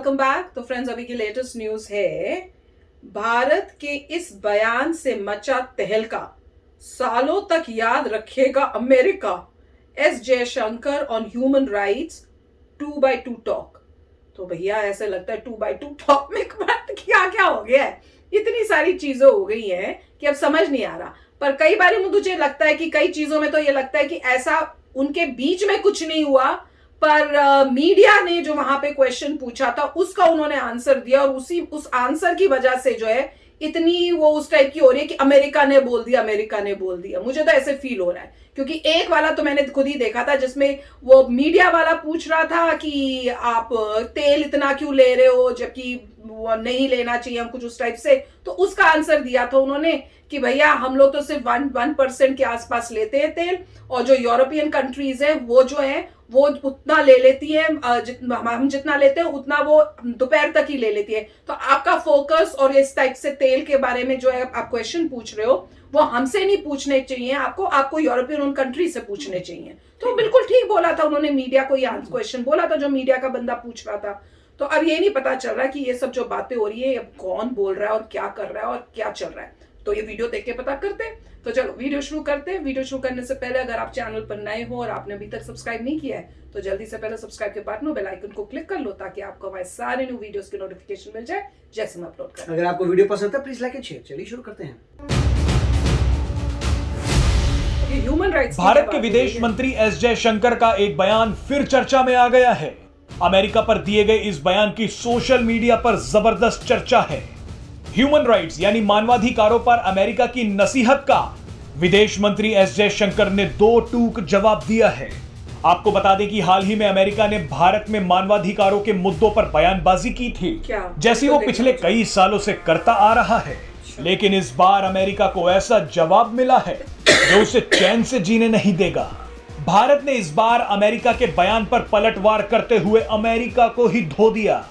Welcome back. तो friends, अभी की लेटेस्ट न्यूज है, भारत के इस बयान से मचा तहलका, सालों तक याद रखेगा America. S Jaishankar on human rights 2x2 talk. तो भैया ऐसे लगता है 2x2 टॉक में क्या क्या हो गया है, इतनी सारी चीजें हो गई हैं कि अब समझ नहीं आ रहा। पर कई बार मुझे लगता है कि कई चीजों में तो ये लगता है कि ऐसा उनके बीच में कुछ नहीं हुआ, पर मीडिया ने जो वहां पे क्वेश्चन पूछा था उसका उन्होंने आंसर दिया, और उस आंसर की वजह से जो है इतनी वो उस टाइप की हो रही है कि अमेरिका ने बोल दिया, अमेरिका ने बोल दिया। मुझे तो ऐसे फील हो रहा है, क्योंकि एक वाला तो मैंने खुद ही देखा था जिसमें वो मीडिया वाला पूछ रहा था कि आप तेल इतना क्यों ले रहे हो, जबकि वो नहीं लेना चाहिए हम, कुछ उस टाइप से। तो उसका आंसर दिया था उन्होंने कि भैया हम लोग तो सिर्फ 1% के आसपास लेते हैं तेल, और जो यूरोपियन कंट्रीज है वो जो है वो उतना ले लेती है, हम जितना लेते हैं उतना वो दोपहर तक ही ले लेती है। तो आपका फोकस और इस टाइप से तेल के बारे में जो है आप क्वेश्चन पूछ रहे हो, वो हमसे नहीं पूछने चाहिए, आपको यूरोपियन उन कंट्री से पूछने चाहिए। तो बिल्कुल ठीक बोला था उन्होंने, मीडिया को ये क्वेश्चन बोला था जो मीडिया का बंदा पूछ रहा था। तो अब ये नहीं पता चल रहा कि ये सब जो बातें हो रही है अब कौन बोल रहा है और क्या कर रहा है और क्या चल रहा है। तो ये वीडियो देख के पता करते हैं। तो चलो वीडियो शुरू करते हैं। वीडियो शुरू करने से पहले अगर आप चैनल पर नए हो और आपने अभी तक सब्सक्राइब नहीं किया है तो जल्दी से पहले सब्सक्राइब के बटन बेल आइकन को क्लिक कर लो, ताकि आपको हमारे सारे न्यू वीडियोस की नोटिफिकेशन मिल जाए जैसे हम अपलोड करें। अगर आपको वीडियो पसंद है प्लीज लाइक एंड शेयर। चलिए शुरू करते हैं। ह्यूमन राइट्स, भारत के विदेश मंत्री एस जयशंकर का एक बयान फिर चर्चा में आ गया है। अमेरिका पर दिए गए इस बयान की सोशल मीडिया पर जबरदस्त चर्चा है। ह्यूमन राइट्स यानी मानवाधिकारों पर अमेरिका की नसीहत का विदेश मंत्री एस जयशंकर ने दो टूक जवाब दिया है। आपको बता दें कि हाल ही में अमेरिका ने भारत में मानवाधिकारों के मुद्दों पर बयानबाजी की थी, जैसी वो पिछले कई सालों से करता आ रहा है। लेकिन इस बार अमेरिका को ऐसा जवाब मिला है जो उसे चैन से जीने नहीं देगा। भारत ने इस बार अमेरिका के बयान पर पलटवार करते हुए अमेरिका को ही धो दिया।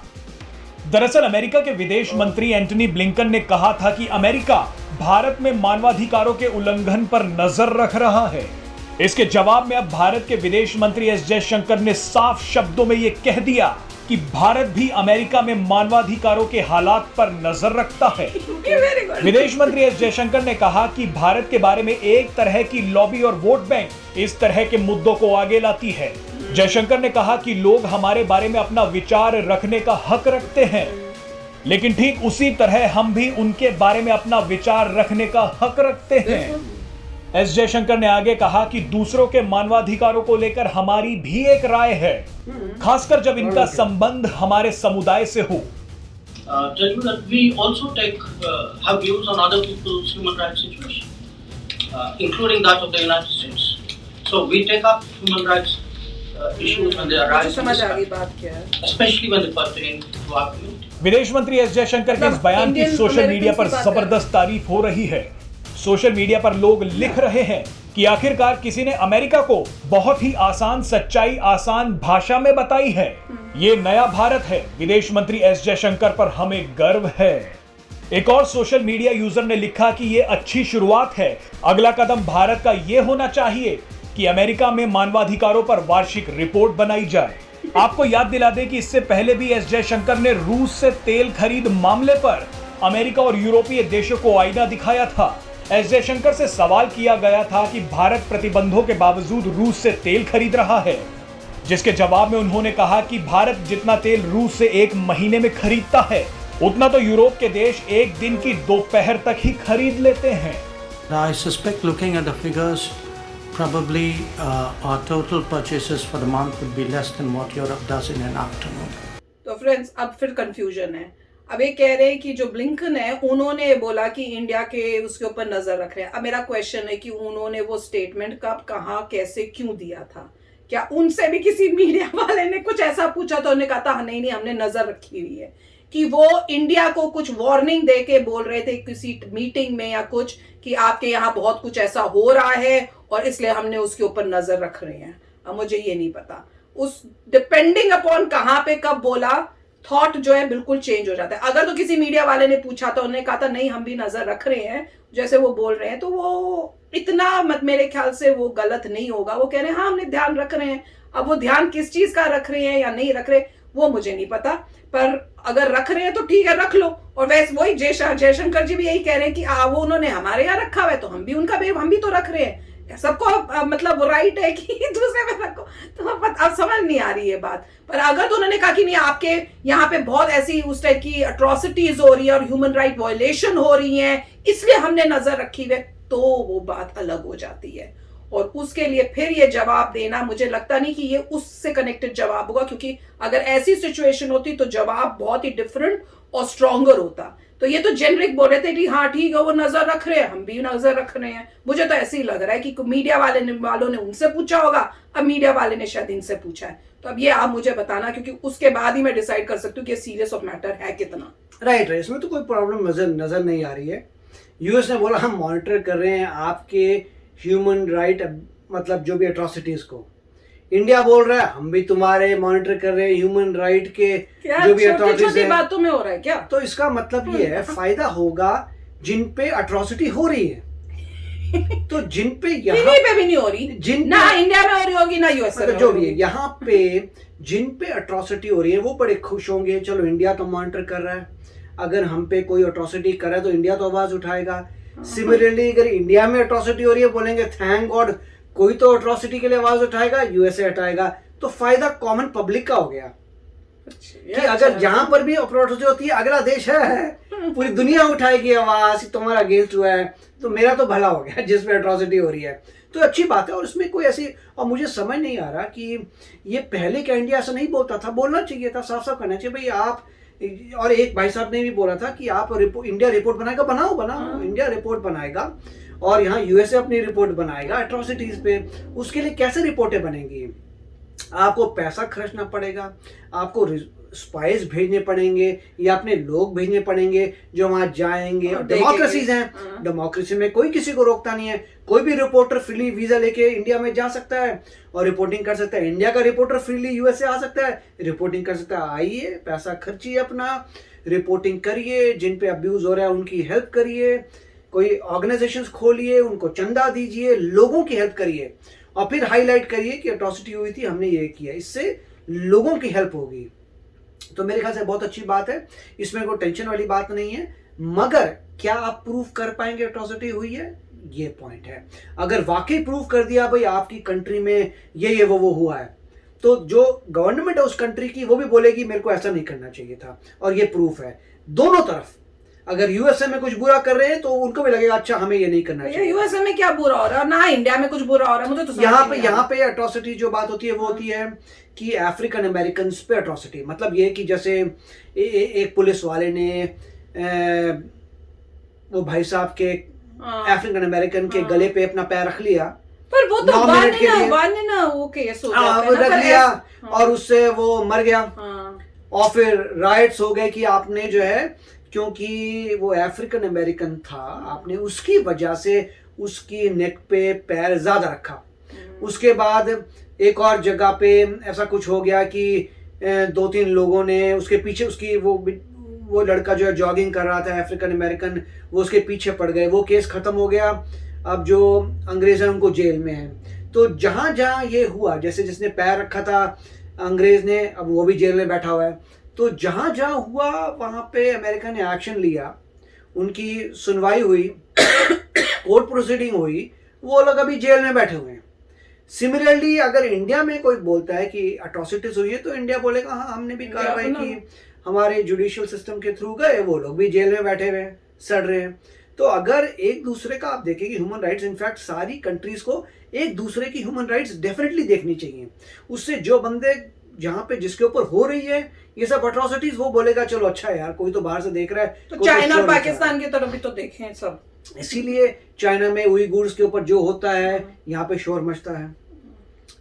दरअसल अमेरिका के विदेश मंत्री एंटनी ब्लिंकन ने कहा था कि अमेरिका भारत में मानवाधिकारों के उल्लंघन पर नजर रख रहा है। इसके जवाब में अब भारत के विदेश मंत्री एस जयशंकर ने साफ शब्दों में यह कह दिया कि भारत भी अमेरिका में मानवाधिकारों के हालात पर नजर रखता है। विदेश मंत्री एस जयशंकर ने कहा कि भारत के बारे में एक तरह की लॉबी और वोट बैंक इस तरह के मुद्दों को आगे लाती है। जयशंकर ने कहा कि लोग हमारे बारे में अपना विचार रखने का हक रखते हैं, लेकिन ठीक उसी तरह हम भी उनके बारे में अपना विचार रखने का हक रखते हैं। एस जयशंकर ने आगे कहा कि दूसरों के मानवाधिकारों को लेकर हमारी भी एक राय है, खासकर जब इनका संबंध हमारे समुदाय से हो। We also have views on other people's human rights situation, including that of the United States. So we take up human rights issues when they arise, especially when they pertain to our community. विदेश मंत्री S Jaishankar के इस बयान की social media पर जबरदस्त तारीफ हो रही है। सोशल मीडिया पर लोग लिख रहे हैं कि आखिरकार किसी ने अमेरिका को बहुत ही आसान सच्चाई आसान भाषा में बताई है। ये नया भारत है। विदेश मंत्री एस जयशंकर पर हमें गर्व है। एक और सोशल मीडिया यूजर ने लिखा कि ये अच्छी शुरुआत है। अगला कदम भारत का ये होना चाहिए कि अमेरिका में मानवाधिकारों पर वार्षिक रिपोर्ट बनाई जाए। आपको याद दिला दें कि इससे पहले भी एस जयशंकर ने रूस से तेल खरीद मामले पर अमेरिका और यूरोपीय देशों को आईना दिखाया था। एस जयशंकर से सवाल किया गया था कि भारत प्रतिबंधों के बावजूद रूस से तेल खरीद रहा है, जिसके जवाब में उन्होंने कहा कि भारत जितना तेल रूस से एक महीने में खरीदता है उतना तो यूरोप के देश एक दिन की दोपहर तक ही खरीद लेते हैं। I suspect looking at the figures, probably our total purchases for the month would be less than what Europe does in an afternoon. तो फ्रेंड्स, अब फिर कंफ्यूजन है। अब ये कह रहे हैं कि जो ब्लिंकन है उन्होंने बोला कि इंडिया के उसके ऊपर नजर रख रहे हैं। अब मेरा क्वेश्चन है कि उन्होंने वो स्टेटमेंट कब, कहाँ, कैसे, क्यों दिया था? क्या उनसे भी किसी मीडिया वाले ने कुछ ऐसा पूछा तो उन्होंने कहा था नहीं हमने नजर रखी हुई है, कि वो इंडिया को कुछ वार्निंग दे के बोल रहे थे किसी मीटिंग में या कुछ, कि आपके यहाँ बहुत कुछ ऐसा हो रहा है और इसलिए हमने उसके ऊपर नजर रख रहे हैं? अब मुझे ये नहीं पता, उस डिपेंडिंग अपॉन कहाँ पे कब बोला, थॉट जो है बिल्कुल चेंज हो जाता है। अगर तो किसी मीडिया वाले ने पूछा तो उन्होंने कहा था नहीं हम भी नजर रख रहे हैं जैसे वो बोल रहे हैं, तो वो इतना मेरे ख्याल से वो गलत नहीं होगा। वो कह रहे हैं हाँ हमने ध्यान रख रहे हैं। अब वो ध्यान किस चीज का रख रहे हैं या नहीं रख रहे वो मुझे नहीं पता, पर अगर रख रहे हैं तो ठीक है, रख लो। और वैसे वही जयशंकर जी भी यही कह रहे हैं कि वो उन्होंने हमारे यहाँ रखा हुआ है तो हम भी उनका हम भी तो रख रहे हैं। सबको मतलब राइट है कि दूसरे पे रखो। तो अब समझ नहीं आ रही है बात। पर अगर तो उन्होंने कहा कि नहीं आपके यहाँ पे बहुत ऐसी उस टाइप की अट्रॉसिटीज हो रही है और ह्यूमन राइट वायलेशन हो रही है, इसलिए हमने नजर रखी हुई, तो वो बात अलग हो जाती है। और उसके लिए फिर ये जवाब देना, मुझे लगता नहीं कि ये उससे कनेक्टेड जवाब होगा, क्योंकि अगर ऐसी सिचुएशन होती तो जवाब बहुत ही डिफरेंट और स्ट्रॉन्गर होता। तो ये तो जेनरिक बोल रहे थे कि हाँ ठीक है वो नजर रख रहे हैं, हम भी नजर रख रहे हैं। मुझे तो ऐसे ही लग रहा है कि मीडिया वालों ने उनसे पूछा होगा, अब मीडिया वाले ने शायद इनसे पूछा है। तो अब ये आप मुझे बताना, क्योंकि उसके बाद ही मैं डिसाइड कर सकती हूँ कि सीरियस ऑफ मैटर है कितना। राइट, इसमें तो कोई प्रॉब्लम नजर नहीं आ रही है। यूएस ने बोला हम मॉनिटर कर रहे हैं आपके ह्यूमन राइट, मतलब जो भी अट्रॉसिटीज को। इंडिया बोल रहा है हम भी तुम्हारे मॉनिटर कर रहे हैं ह्यूमन राइट के जो भी अट्रॉसिटीज है। बातों में हो रहा है क्या? तो इसका मतलब ये है फायदा होगा जिन पे अट्रॉसिटी हो रही है। तो जिन पे यहाँ पे भी नहीं हो रही, जिन ना इंडिया में हो रही होगी ना यूएस में, जो भी है यहाँ पे जिन पे अट्रॉसिटी हो रही है वो बड़े खुश होंगे, चलो इंडिया तो मॉनिटर कर रहा है। अगर हम पे कोई अट्रॉसिटी कर रहा है तो इंडिया तो आवाज उठाएगा। सिमिलरली अगर इंडिया में अट्रॉसिटी हो रही है बोलेंगे थैंक गॉड कोई तो अट्रॉसिटी के लिए आवाज उठाएगा, यूएसए हटाएगा। तो फायदा कॉमन पब्लिक का हो गया कि अगर जहां पर भी अट्रॉसिटी होती है अगला देश है पूरी दुनिया उठाएगी आवाज, तुम्हारा अगेंस्ट हुआ है तो मेरा तो भला हो गया जिसमें अट्रॉसिटी हो रही है। तो अच्छी बात है। और इसमें कोई ऐसी, और मुझे समझ नहीं आ रहा कि ये पहले क्या इंडिया ऐसा नहीं बोलता था, बोलना चाहिए था, साफ साफ करना चाहिए भाई आप। और एक भाई साहब ने भी बोला था कि आप इंडिया रिपोर्ट बनाएगा, बनाओ इंडिया रिपोर्ट बनाएगा और यहाँ यूएसए अपनी रिपोर्ट बनाएगा अट्रॉसिटीज पे। उसके लिए कैसे रिपोर्टें बनेंगी? आपको पैसा खर्चना पड़ेगा, आपको स्पाइस भेजने पड़ेंगे या अपने लोग भेजने पड़ेंगे जो वहां जाएंगे। और डेमोक्रेसीज हैं, डेमोक्रेसी में कोई किसी को रोकता नहीं है। कोई भी रिपोर्टर फ्रीली वीजा लेके इंडिया में जा सकता है और रिपोर्टिंग कर सकता है। इंडिया का रिपोर्टर फ्रीली यूएसए आ सकता है, रिपोर्टिंग कर सकता है। आइए, पैसा खर्चिए, अपना रिपोर्टिंग करिए, जिन पे अब्यूज हो रहा है उनकी हेल्प करिए, कोई ऑर्गेनाइजेशंस खोलिए, उनको चंदा दीजिए, लोगों की हेल्प करिए और फिर हाईलाइट करिए कि अट्रॉसिटी हुई थी, हमने ये किया। इससे लोगों की हेल्प होगी। तो मेरे ख्याल से बहुत अच्छी बात है, इसमें कोई टेंशन वाली बात नहीं है। मगर क्या आप प्रूफ कर पाएंगे अट्रॉसिटी हुई है? ये पॉइंट है। अगर वाकई प्रूफ कर दिया भाई आपकी कंट्री में ये वो हुआ है, तो जो गवर्नमेंट है उस कंट्री की वो भी बोलेगी मेरे को ऐसा नहीं करना चाहिए था, और ये प्रूफ है दोनों तरफ। अगर यूएसए में कुछ बुरा कर रहे हैं तो उनको भी लगेगा अच्छा हमें ये नहीं करना चाहिए। यूएसए में क्या बुरा हो रहा है ना इंडिया में कुछ बुरा हो रहा है, मुझे तो यहाँ पे अट्रॉसिटी जो बात होती है वो होती है कि अफ्रीकन अमेरिकन पे अट्रॉसिटी। मतलब ये कि जैसे एक पुलिस वाले ने वो भाई साहब के अफ्रीकन अमेरिकन के गले पे अपना पैर रख लिया, पर वो तो वो केस हो गया, रख लिया और उससे वो मर गया। और फिर राइट्स हो गए कि आपने जो है, क्योंकि वो अफ्रीकन अमेरिकन था, आपने उसकी वजह से उसकी नेक पे पैर ज्यादा रखा। उसके बाद एक और जगह पे ऐसा कुछ हो गया कि 2-3 लोगों ने उसके पीछे, उसकी वो लड़का जो है जॉगिंग कर रहा था अफ्रीकन अमेरिकन, वो उसके पीछे पड़ गए। वो केस खत्म हो गया। अब जो अंग्रेज है उनको जेल में है। तो जहां जहां ये हुआ, जैसे जिसने पैर रखा था अंग्रेज ने, अब वो भी जेल में बैठा हुआ है। तो जहां जहां हुआ वहां पे अमेरिका ने एक्शन लिया, उनकी सुनवाई हुई, कोर्ट प्रोसीडिंग हुई, वो लोग अभी जेल में बैठे हुए हैं। सिमिलरली अगर इंडिया में कोई बोलता है कि अट्रॉसिटीज हुई है तो इंडिया बोलेगा हाँ हमने भी कार्रवाई की, हमारे जुडिशियल सिस्टम के थ्रू गए, वो लोग भी जेल में बैठे हुए सड़ रहे हैं। तो अगर एक दूसरे का आप देखेंगे ह्यूमन राइट्स, इनफैक्ट सारी कंट्रीज को एक दूसरे की ह्यूमन राइट्स डेफिनेटली देखनी चाहिए। उससे जो बंदे जहां पे जिसके ऊपर हो रही है ये सब अट्रॉसिटीज, वो बोलेगा चलो अच्छा यार कोई तो बाहर से देख रहा है, तो चाइना और पाकिस्तान की तरफ भी तो देखें सब। इसीलिए चाइना में उइगुर्स के ऊपर जो होता है यहाँ पे शोर मचता है।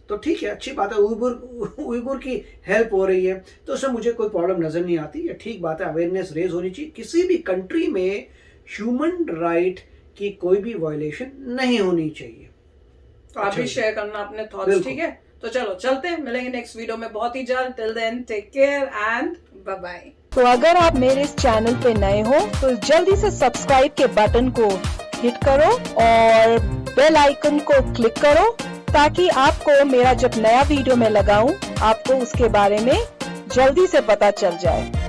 तो ठीक है, अच्छी बात है, उइगुर की हेल्प हो रही है, तो उससे मुझे कोई प्रॉब्लम नजर नहीं आती। ये ठीक बात है, अवेयरनेस रेज होनी चाहिए। किसी भी कंट्री में ह्यूमन राइट की कोई भी वायलेशन नहीं होनी चाहिए। तो आप भी शेयर करना अपने थॉट्स, ठीक है? तो चलो चलते हैं, मिलेंगे नेक्स्ट वीडियो में बहुत ही जल्द। Till then take care and bye bye. तो अगर आप मेरे इस चैनल पे नए हो तो जल्दी से सब्सक्राइब के बटन को हिट करो और बेल आइकन को क्लिक करो, ताकि आपको मेरा जब नया वीडियो मैं लगाऊं आपको उसके बारे में जल्दी से पता चल जाए।